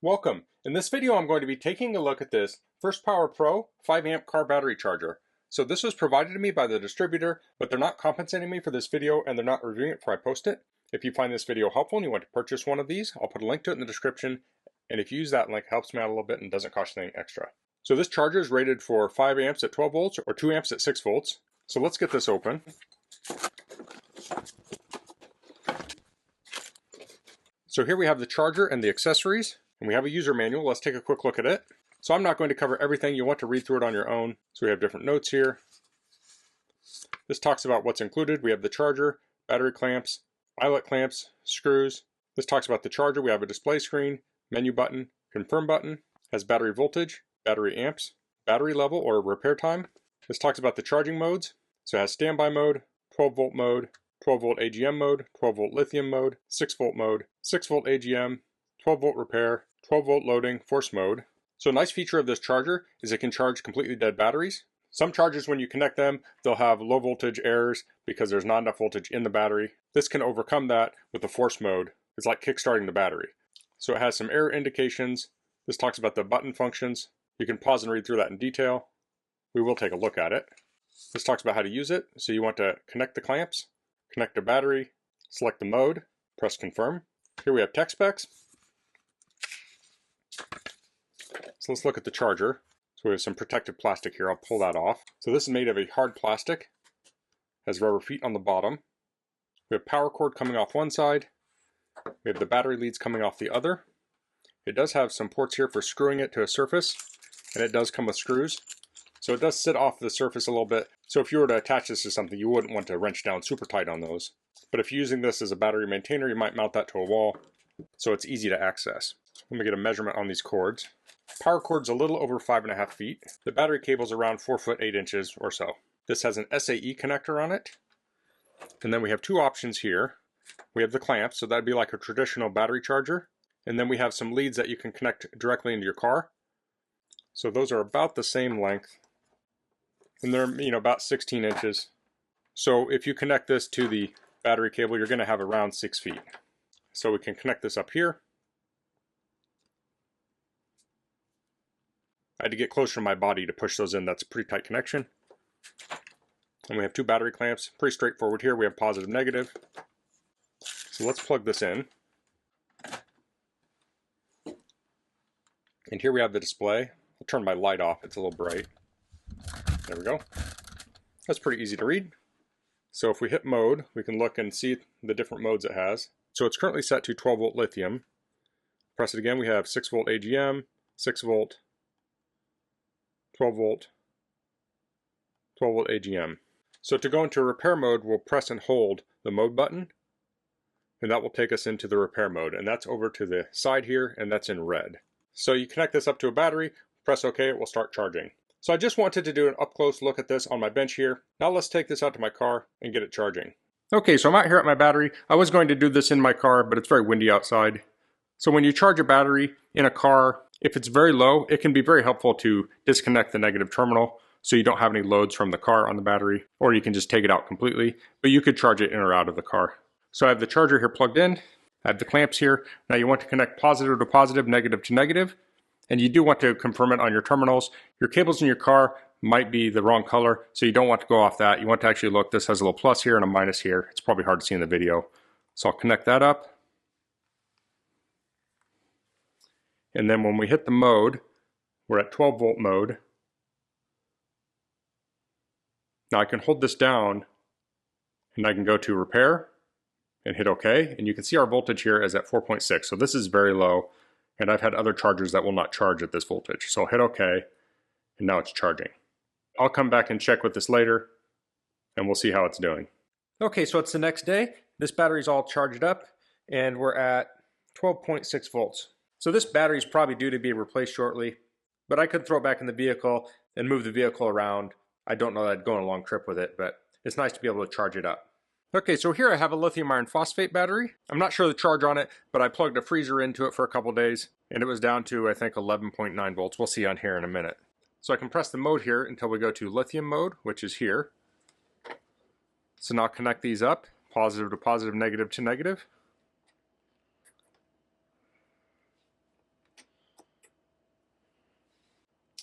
Welcome. In this video I'm going to be taking a look at this FirstPower Pro 5 amp car battery charger. So this was provided to me by the distributor, but they're not compensating me for this video and they're not reviewing it before I post it. If you find this video helpful and you want to purchase one of these, I'll put a link to it in the description, and if you use that link, it helps me out a little bit and doesn't cost you anything extra. So this charger is rated for 5 amps at 12 volts or 2 amps at 6 volts. So let's get this open. So here we have the charger and the accessories. And we have a user manual. Let's take a quick look at it. So I'm not going to cover everything. You'll want to read through it on your own. So we have different notes here. This talks about what's included. We have the charger, battery clamps, eyelet clamps, screws. This talks about the charger. We have a display screen, menu button, confirm button, has battery voltage, battery amps, battery level or repair time. This talks about the charging modes. So it has standby mode, 12 volt mode, 12 volt AGM mode, 12 volt lithium mode, 6 volt mode, 6 volt AGM, 12 volt repair, 12 volt loading, force mode. So a nice feature of this charger is it can charge completely dead batteries. Some chargers, when you connect them, they'll have low voltage errors because there's not enough voltage in the battery. This can overcome that with the force mode. It's like kickstarting the battery. So it has some error indications. This talks about the button functions. You can pause and read through that in detail. We will take a look at it. This talks about how to use it. So you want to connect the clamps, connect the battery, select the mode, press confirm. Here we have tech specs. So let's look at the charger. So we have some protective plastic here. I'll pull that off. So this is made of a hard plastic. Has rubber feet on the bottom. We have power cord coming off one side. We have the battery leads coming off the other. It does have some ports here for screwing it to a surface, and it does come with screws. So it does sit off the surface a little bit. So if you were to attach this to something, you wouldn't want to wrench down super tight on those. But if you're using this as a battery maintainer, you might mount that to a wall, so it's easy to access. Let me get a measurement on these cords. Power cord's a little over 5.5 feet. The battery cable's around 4 foot 8 inches or so. This has an SAE connector on it. And then we have two options here. We have the clamps, so that'd be like a traditional battery charger. And then we have some leads that you can connect directly into your car. So those are about the same length. And they're, about 16 inches. So if you connect this to the battery cable, you're going to have around 6 feet. So we can connect this up here. I had to get closer to my body to push those in. That's a pretty tight connection. And we have two battery clamps. Pretty straightforward here. We have positive, negative. So let's plug this in. And here we have the display. I'll turn my light off. It's a little bright. There we go. That's pretty easy to read. So if we hit mode, we can look and see the different modes it has. So it's currently set to 12 volt lithium. Press it again. We have 6 volt AGM, 6 volt, 12 volt, 12 volt AGM. So to go into repair mode, we'll press and hold the mode button, and that will take us into the repair mode. And that's over to the side here, and that's in red. So you connect this up to a battery, press OK, it will start charging. So I just wanted to do an up close look at this on my bench here. Now let's take this out to my car and get it charging. Okay, so I'm out here at my battery. I was going to do this in my car, but it's very windy outside. So when you charge a battery in a car, if it's very low, it can be very helpful to disconnect the negative terminal so you don't have any loads from the car on the battery, or you can just take it out completely, but you could charge it in or out of the car. So I have the charger here plugged in. I have the clamps here. Now you want to connect positive to positive, negative to negative, and you do want to confirm it on your terminals. Your cables in your car might be the wrong color, so you don't want to go off that. You want to actually look, this has a little plus here and a minus here. It's probably hard to see in the video. So I'll connect that up. And then when we hit the mode, we're at 12 volt mode. Now I can hold this down and I can go to repair and hit OK. And you can see our voltage here is at 4.6. So this is very low. And I've had other chargers that will not charge at this voltage. So I'll hit OK, and now it's charging. I'll come back and check with this later, and we'll see how it's doing. Okay, so it's the next day. This battery's all charged up, and we're at 12.6 volts. So this battery is probably due to be replaced shortly, but I could throw it back in the vehicle and move the vehicle around. I don't know that I'd go on a long trip with it, but it's nice to be able to charge it up. Okay, so here I have a lithium iron phosphate battery. I'm not sure the charge on it, but I plugged a freezer into it for a couple days, and it was down to, I think, 11.9 volts. We'll see on here in a minute. So I can press the mode here until we go to lithium mode, which is here. So now I'll connect these up, positive to positive, negative to negative.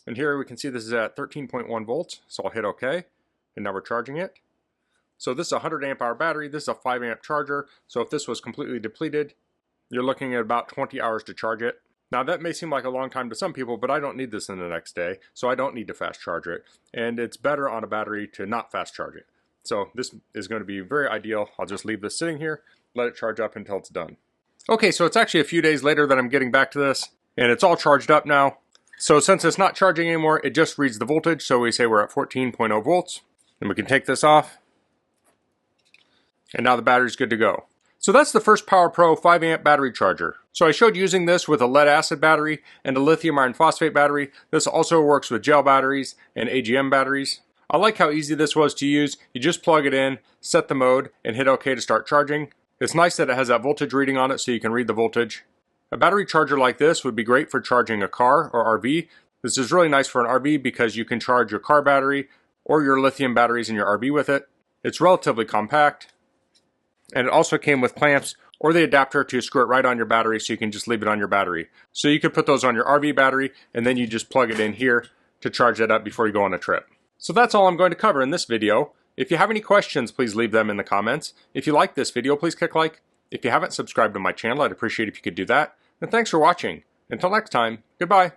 And here we can see this is at 13.1 volts, so I'll hit OK, and now we're charging it. So this is a 100 amp hour battery, this is a 5 amp charger, so if this was completely depleted, you're looking at about 20 hours to charge it. Now that may seem like a long time to some people, but I don't need this in the next day, so I don't need to fast charge it. And it's better on a battery to not fast charge it. So this is going to be very ideal. I'll just leave this sitting here, let it charge up until it's done. Okay, so it's actually a few days later that I'm getting back to this, and it's all charged up now. So since it's not charging anymore, it just reads the voltage, so we say we're at 14.0 volts. And we can take this off, and now the battery's good to go. So that's the FirstPower Pro 5 amp battery charger. So I showed using this with a lead acid battery and a lithium iron phosphate battery. This also works with gel batteries and AGM batteries. I like how easy this was to use. You just plug it in, set the mode, and hit OK to start charging. It's nice that it has that voltage reading on it so you can read the voltage. A battery charger like this would be great for charging a car or RV. This is really nice for an RV because you can charge your car battery or your lithium batteries in your RV with it. It's relatively compact. And it also came with clamps or the adapter to screw it right on your battery so you can just leave it on your battery. So you could put those on your RV battery and then you just plug it in here to charge it up before you go on a trip. So that's all I'm going to cover in this video. If you have any questions, please leave them in the comments. If you like this video, please click like. If you haven't subscribed to my channel, I'd appreciate if you could do that. And thanks for watching. Until next time, goodbye.